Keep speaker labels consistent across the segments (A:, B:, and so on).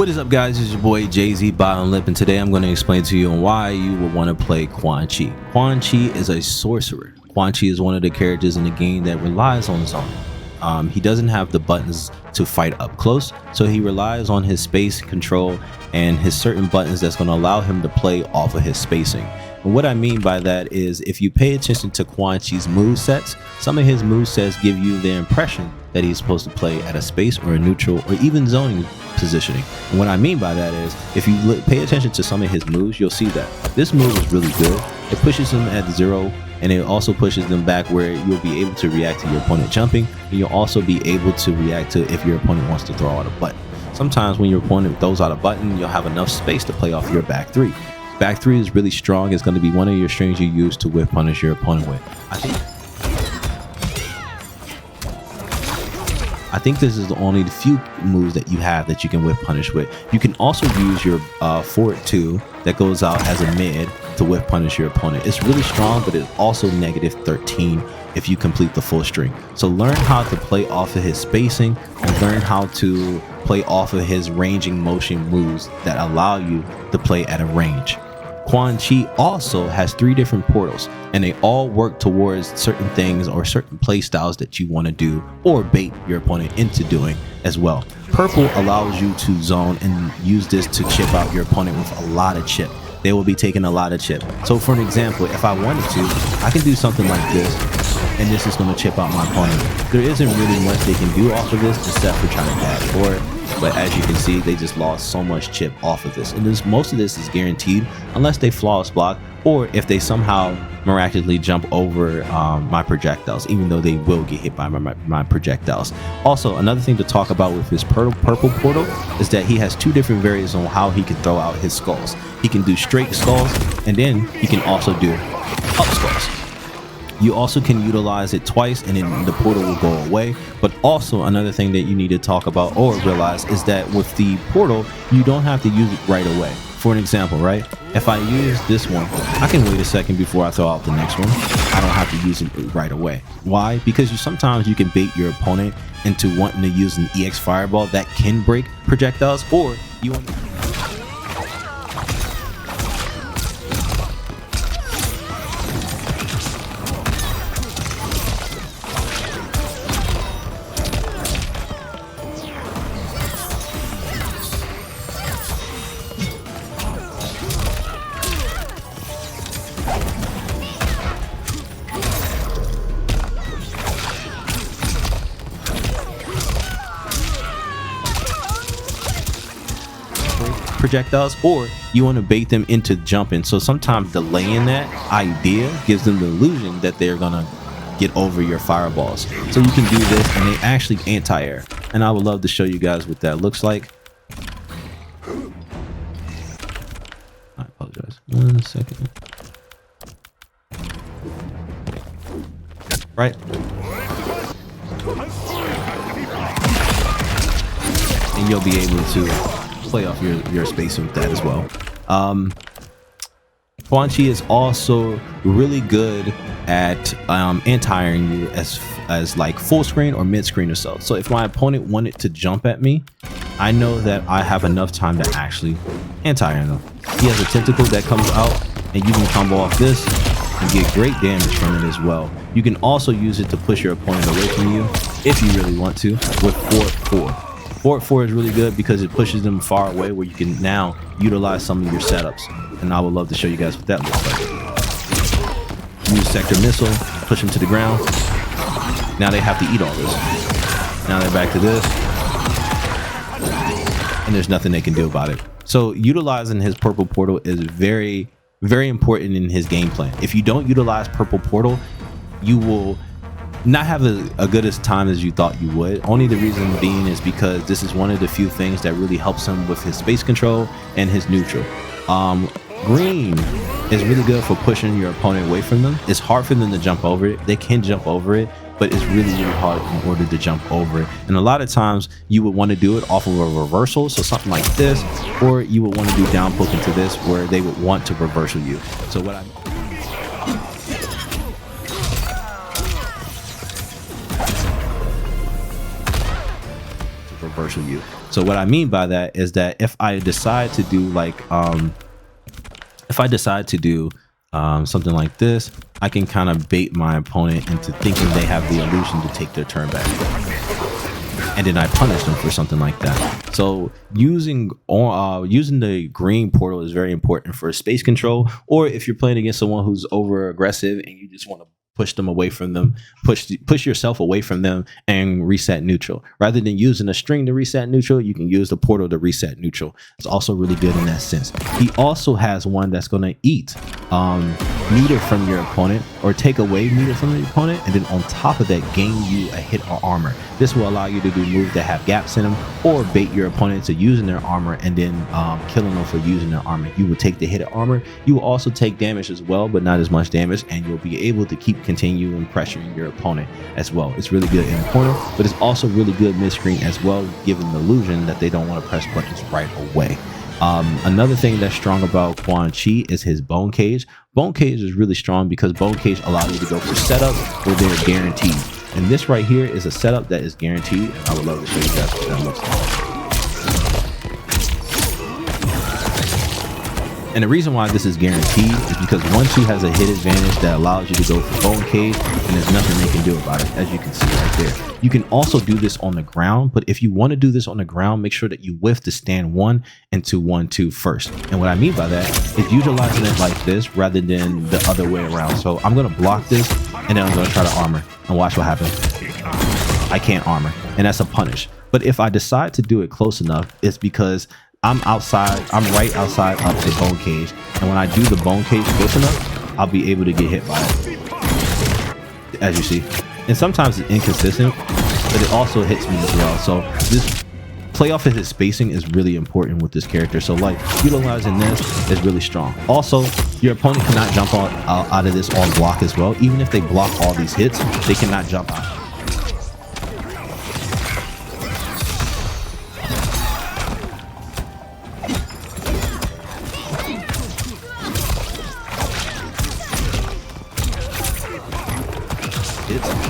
A: What is up, guys? It's your boy Jay-Z Bottom Lip, and today I'm going to explain to you on why you would want to play Quan-Chi. Quan-Chi is a sorcerer. Quan-Chi is one of the characters in the game that relies on zone. He doesn't have the buttons to fight up close, so he relies on his space control and his certain buttons that's going to allow him to play off of his spacing. And what I mean by that is, if you pay attention to Quan-Chi's movesets, some of his movesets give you the impression that he's supposed to play at a space or a neutral or even zoning positioning. And what I mean by that is, if you pay attention to some of his moves, you'll see that this move is really good. It pushes him at 0, and it also pushes them back where you'll be able to react to your opponent jumping, and you'll also be able to react to if your opponent wants to throw out a button. Sometimes when your opponent throws out a button, you'll have enough space to play off your back 3. Back 3 is really strong. It's going to be one of your strings you use to whip punish your opponent with. I think this is the only few moves that you have that you can whip punish with. You can also use your forward 2 that goes out as a mid to whip punish your opponent. It's really strong, but it's also -13 if you complete the full string. So learn how to play off of his spacing and learn how to play off of his ranging motion moves that allow you to play at a range. Quan-Chi also has 3 different portals, and they all work towards certain things or certain play styles that you want to do or bait your opponent into doing as well. Purple allows you to zone and use this to chip out your opponent with a lot of chip. They will be taking a lot of chip. So for an example, if I wanted to, I can do something like this, and this is going to chip out my opponent. There isn't really much they can do off of this except for trying to dash for it. But as you can see, they just lost so much chip off of this. And most of this is guaranteed unless they flawless block, or if they somehow miraculously jump over my projectiles, even though they will get hit by my projectiles. Also, another thing to talk about with his purple portal is that he has 2 different variants on how he can throw out his skulls. He can do straight skulls, and then he can also do up skulls. You also can utilize it twice and then the portal will go away. But also another thing that you need to talk about or realize is that with the portal, you don't have to use it right away. For an example, right? If I use this one, I can wait a second before I throw out the next one. I don't have to use it right away. Why? Because sometimes you can bait your opponent into wanting to use an EX fireball that can break projectiles, or you want to projectiles, or you want to bait them into jumping. So sometimes delaying that idea gives them the illusion that they're gonna get over your fireballs. So you can do this, and they actually anti-air, and I would love to show you guys what that looks like. I apologize, 1 second. Right, and you'll be able to play off your spacing with that as well. Quan-Chi is also really good at anti-airing you as like full screen or mid screen or so. So if my opponent wanted to jump at me, I know that I have enough time to actually anti-air them. He has a tentacle that comes out, and you can combo off this and get great damage from it as well. You can also use it to push your opponent away from you if you really want to with forward 4. Forward 4 is really good because it pushes them far away, where you can now utilize some of your setups. And I would love to show you guys what that looks like. Use sector missile, push them to the ground. Now they have to eat all this. Now they're back to this, and there's nothing they can do about it. So utilizing his purple portal is very, very important in his game plan. If you don't utilize purple portal, you will not have a good as time as you thought you would. Only the reason being is because this is one of the few things that really helps him with his space control and his neutral. Green is really good for pushing your opponent away from them. It's hard for them to jump over it. They can jump over it, but it's really, really hard in order to jump over it. And a lot of times you would want to do it off of a reversal, so something like this, or you would want to do down poke into this where they would want to reversal you. So what I reversal you. So what I mean by that is that if I decide to do like something like this, I can kind of bait my opponent into thinking they have the illusion to take their turn back, and then I punish them for something like that. So using the green portal is very important for space control, or if you're playing against someone who's over aggressive and you just want to push them away from them, push yourself away from them and reset neutral. Rather than using a string to reset neutral, you can use the portal to reset neutral. It's also really good in that sense. He also has one that's going to eat meter from your opponent, or take away meter from your opponent, and then on top of that gain you a hit or armor. This will allow you to do moves that have gaps in them, or bait your opponent to using their armor and then killing them for using their armor. You will take the hit or armor. You will also take damage as well, but not as much damage, and you'll be able to keep continuing pressuring your opponent as well. It's really good in the corner, but it's also really good mid-screen as well, giving the illusion that they don't want to press buttons right away. Another thing that's strong about Quan-Chi is his Bone Cage. Bone Cage is really strong because Bone Cage allows you to go for setups where they're guaranteed. And this right here is a setup that is guaranteed. I would love to show you guys what that looks like. And the reason why this is guaranteed is because 1-2 has a hit advantage that allows you to go for Bone Cage, and there's nothing they can do about it, as you can see right there. You can also do this on the ground, but if you want to do this on the ground, make sure that you whiff the stand 1 into 1-2 first. And what I mean by that is utilizing it like this rather than the other way around. So I'm going to block this, and then I'm going to try to armor, and watch what happens. I can't armor, and that's a punish. But if I decide to do it close enough, it's because I'm right outside of the Bone Cage, and when I do the Bone Cage close enough, I'll be able to get hit by it, as you see. And sometimes it's inconsistent, but it also hits me as well. So this play off of his spacing is really important with this character. So like utilizing this is really strong. Also, your opponent cannot jump out of this on block as well. Even if they block all these hits, they cannot jump out.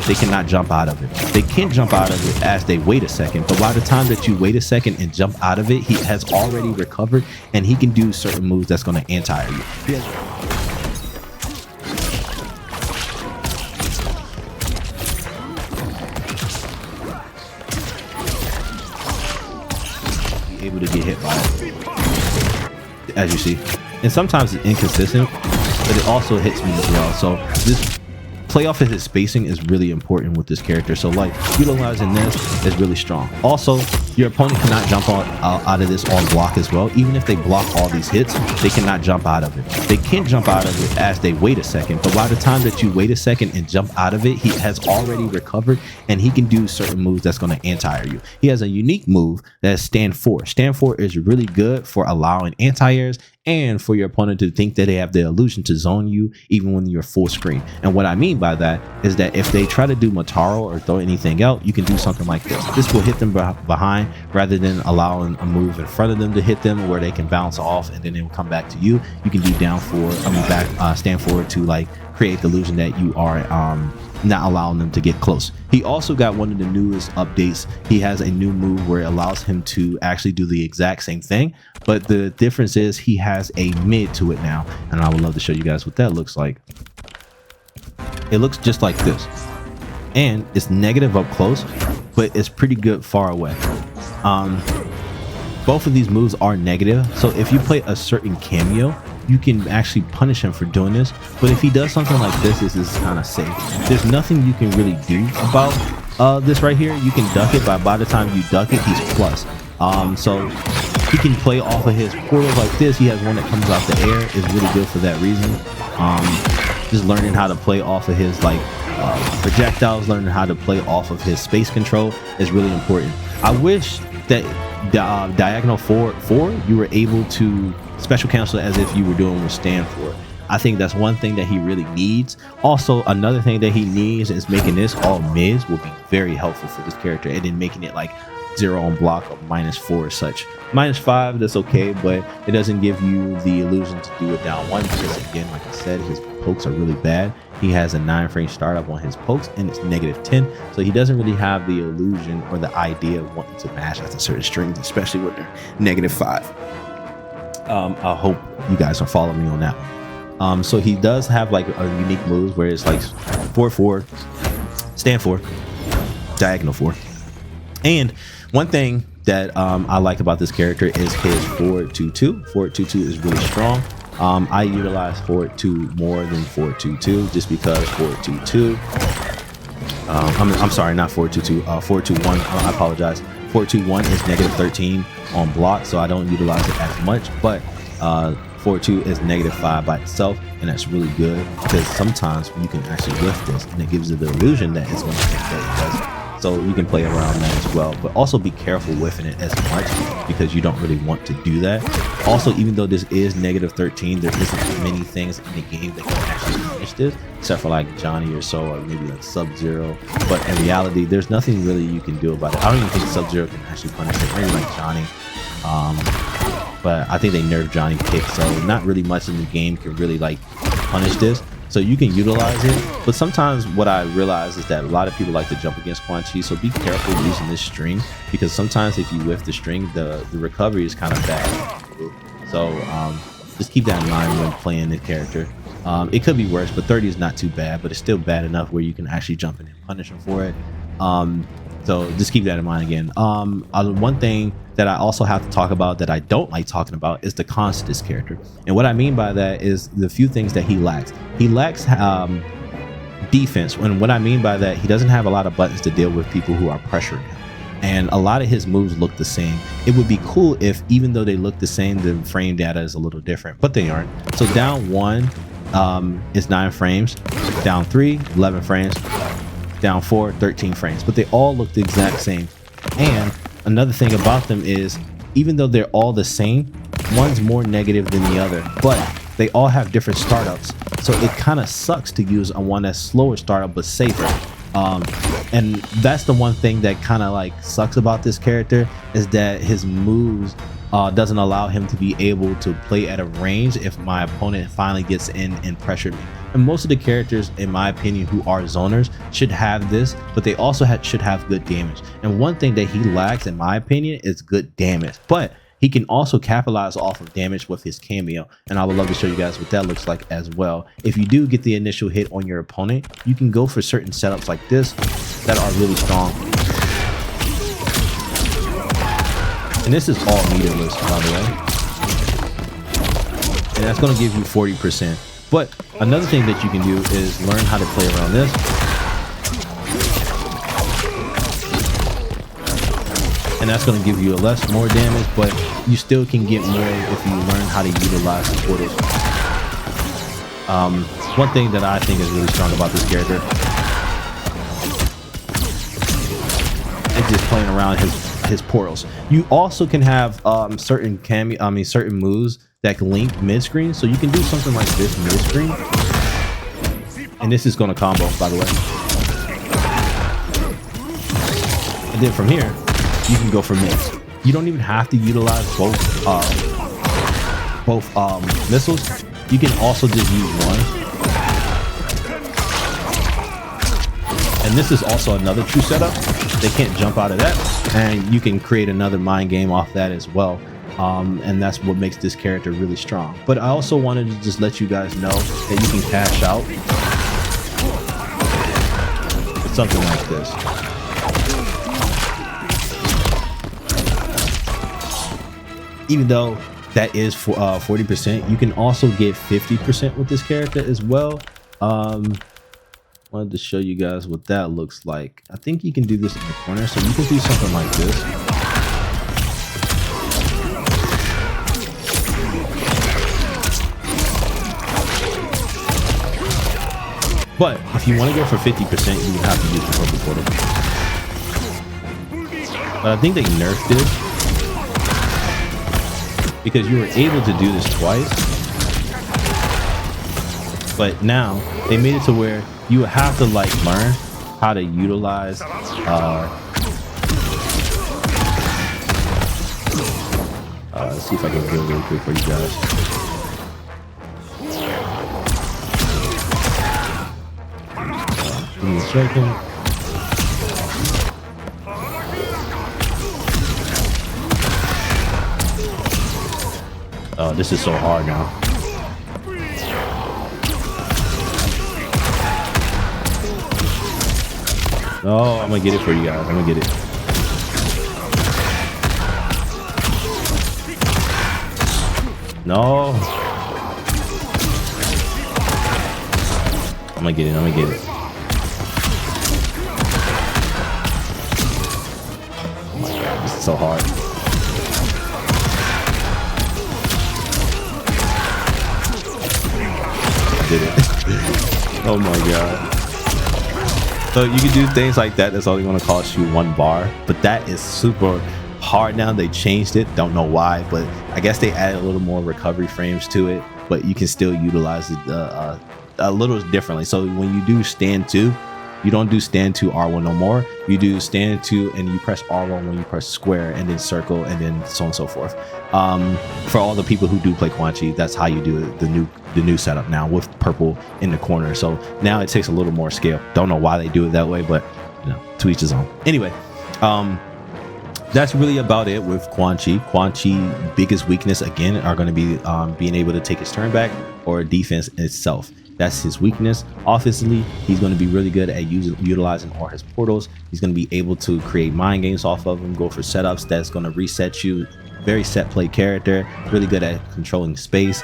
A: They cannot jump out of it. They can jump out of it as they wait a second, but by the time that you wait a second and jump out of it, he has already recovered, and he can do certain moves that's going to anti you. Be able to get hit by it, as you see. And sometimes it's inconsistent, but it also hits me as well. So this play off of his spacing is really important with this character. So like utilizing this is really strong. Also, your opponent cannot jump out of this on block as well. Even if they block all these hits, they cannot jump out of it. They can jump out of it as they wait a second, but by the time that you wait a second and jump out of it, he has already recovered, and he can do certain moves that's going to anti-air you. He has a unique move that's stand 4. Stand 4 is really good for allowing anti-airs and for your opponent to think that they have the illusion to zone you even when you're full screen. And what I mean by that is that if they try to do Mataro or throw anything out, you can do something like this. This will hit them behind rather than allowing a move in front of them to hit them where they can bounce off and then they will come back to you. You can do down forward, stand forward to like create the illusion that you are not allowing them to get close. He also got one of the newest updates. He has a new move where it allows him to actually do the exact same thing, but the difference is he has a mid to it now, and I would love to show you guys what that looks like. It looks just like this, and it's negative up close, but it's pretty good far away. Both of these moves are negative, so if you play a certain cameo, you can actually punish him for doing this. But if he does something like this is kind of safe. There's nothing you can really do about this right here. You can duck it, but by the time you duck it, he's plus. So he can play off of his portals like this. He has one that comes out the air. It's really good for that reason. Just learning how to play off of his like projectiles, learning how to play off of his space control is really important. I wish that diagonal 4 you were able to special cancel as if you were doing with stand 4. I think that's one thing that he really needs. Also, another thing that he needs is making this all mids will be very helpful for this character, and then making it like 0 on block, or -4 or such. -5, that's okay, but it doesn't give you the illusion to do it down 1 because, again, like I said, his pokes are really bad. He has a 9-frame startup on his pokes and it's -10, so he doesn't really have the illusion or the idea of wanting to mash at a certain strings, especially when they're -5. I hope you guys are following me on that one. So he does have like a unique moves where it's like 4-4, stand 4, diagonal 4. And one thing that I like about this character is his forward 2-2. Forward 2-2 is really strong. I utilize forward 2 more than forward 2-2 just because forward 2-2. I'm sorry, not forward 2-2. Forward 2-1. I apologize. Forward 2-1 is -13 on block, so I don't utilize it as much. But forward 2 is -5 by itself, and that's really good because sometimes you can actually lift this, and it gives you the illusion that it's going to hit that it does. So you can play around that as well, but also be careful whiffing it as much because you don't really want to do that. Also, even though this is -13, there isn't many things in the game that can actually finish this, except for like Johnny or so, or maybe like Sub-Zero. But in reality, there's nothing really you can do about it. I don't even think Sub-Zero can actually punish it, maybe like Johnny. But I think they nerfed Johnny Kick, so not really much in the game can really like punish this. So you can utilize it, but sometimes what I realize is that a lot of people like to jump against Quan-Chi, so be careful using this string because sometimes if you whiff the string, the recovery is kind of bad. So just keep that in mind when playing the character. It could be worse, but 30 is not too bad, but it's still bad enough where you can actually jump in and punish him for it. So just keep that in mind again. One thing that I also have to talk about that I don't like talking about is the cons to this character. And what I mean by that is the few things that he lacks. He lacks defense. And what I mean by that, he doesn't have a lot of buttons to deal with people who are pressuring him. And a lot of his moves look the same. It would be cool if, even though they look the same, the frame data is a little different, but they aren't. So down 1 is 9 frames, down 3, 11 frames, down 4, 13 frames, but they all look the exact same. And another thing about them is, even though they're all the same, one's more negative than the other, but they all have different startups. So it kind of sucks to use a one that's slower startup but safer. And that's the one thing that kind of like sucks about this character, is that his moves doesn't allow him to be able to play at a range if my opponent finally gets in and pressured me. And most of the characters, in my opinion, who are zoners should have this, but they also should have good damage. And one thing that he lacks, in my opinion, is good damage. But he can also capitalize off of damage with his cameo, and I would love to show you guys what that looks like as well. If you do get the initial hit on your opponent, you can go for certain setups like this that are really strong. And this is all meterless, by the way. And that's going to give you 40%. But another thing that you can do is learn how to play around this. And that's going to give you more damage, but you still can get more if you learn how to utilize the portals. One thing that I think is really strong about this character is just playing around his portals. You also can have certain moves that can link mid-screen, so you can do something like this mid-screen, and this is going to combo, by the way. And then from here you can go for mids. You don't even have to utilize both missiles. You can also just use one. And this is also another true setup. They can't jump out of that, and you can create another mind game off that as well. And that's what makes this character really strong. But I also wanted to just let you guys know that you can cash out with something like this. Even though that is for 40%, you can also get 50% with this character as well. Wanted to show you guys what that looks like. I think you can do this in the corner, so you can do something like this. But if you want to go for 50%, you would have to use the purple portal. But I think they nerfed this because you were able to do this twice. But now they made it to where you would have to like learn how to utilize Let's see if I can heal really quick for you guys. Give me a second. Oh, this is so hard now. Oh, I'm gonna get it for you guys. I'm gonna get it. No. I'm gonna get it. I'm gonna get it. Oh my god, this is so hard. I did it. Oh my god. So you can do things like that. That's only going to cost you 1 bar, but that is super hard now. They changed it. Don't know why, but I guess they added a little more recovery frames to it, but you can still utilize it a little differently. So when you do stand 2, you don't do stand 2 R1 no more. You do stand 2 and you press R1 when you press square and then circle and then so on and so forth. For all the people who do play Quan-Chi, that's how you do it. The new setup now with purple in the corner. So now it takes a little more scale. Don't know why they do it that way, but you know, to each his own. Anyway, that's really about it with Quan-Chi. Quan-Chi biggest weakness again are going to be being able to take his turn back or defense itself. That's his weakness. Offensively, he's going to be really good at utilizing all his portals. He's going to be able to create mind games off of them, go for setups that's going to reset you. Very set play character, really good at controlling space.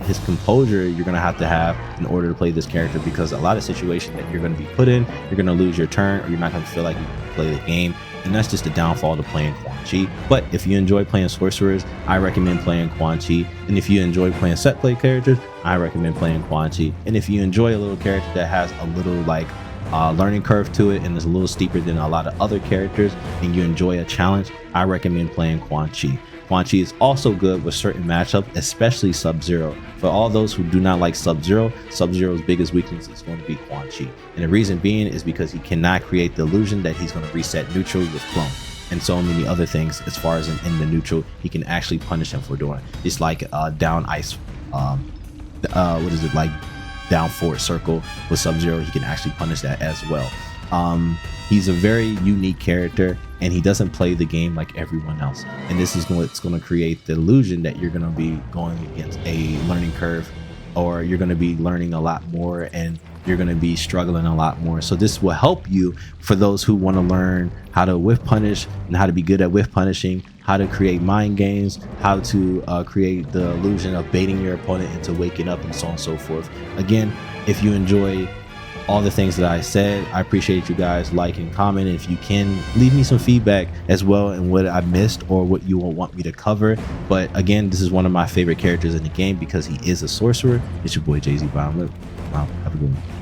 A: His composure you're going to have in order to play this character, because a lot of situations that you're going to be put in, you're going to lose your turn or you're not going to feel like you can play the game. And that's just the downfall to playing Quan-Chi. But if you enjoy playing sorcerers, I recommend playing Quan-Chi. And if you enjoy playing set play characters, I recommend playing Quan-Chi. And if you enjoy a little character that has a little like learning curve to it and is a little steeper than a lot of other characters, and you enjoy a challenge, I recommend playing Quan-Chi. Quan-Chi is also good with certain matchups, especially Sub-Zero. For all those who do not like Sub-Zero, Sub-Zero's biggest weakness is going to be Quan-Chi. And the reason being is because he cannot create the illusion that he's going to reset neutral with clone. And so many other things as far as in the neutral, he can actually punish him for doing. It's like down ice, what is it, like down forward circle with Sub-Zero, he can actually punish that as well. He's a very unique character and he doesn't play the game like everyone else. And this is what's going to create the illusion that you're going to be going against a learning curve, or you're going to be learning a lot more and you're going to be struggling a lot more. So this will help you for those who want to learn how to whiff punish and how to be good at whiff punishing, how to create mind games, how to create the illusion of baiting your opponent into waking up, and so on and so forth. Again, if you enjoy all the things that I said, I appreciate you guys like and comment. If you can, leave me some feedback as well and what I missed or what you will want me to cover. But again, this is one of my favorite characters in the game because he is a sorcerer. It's your boy Jay-Z Bomb. Wow, have a good one.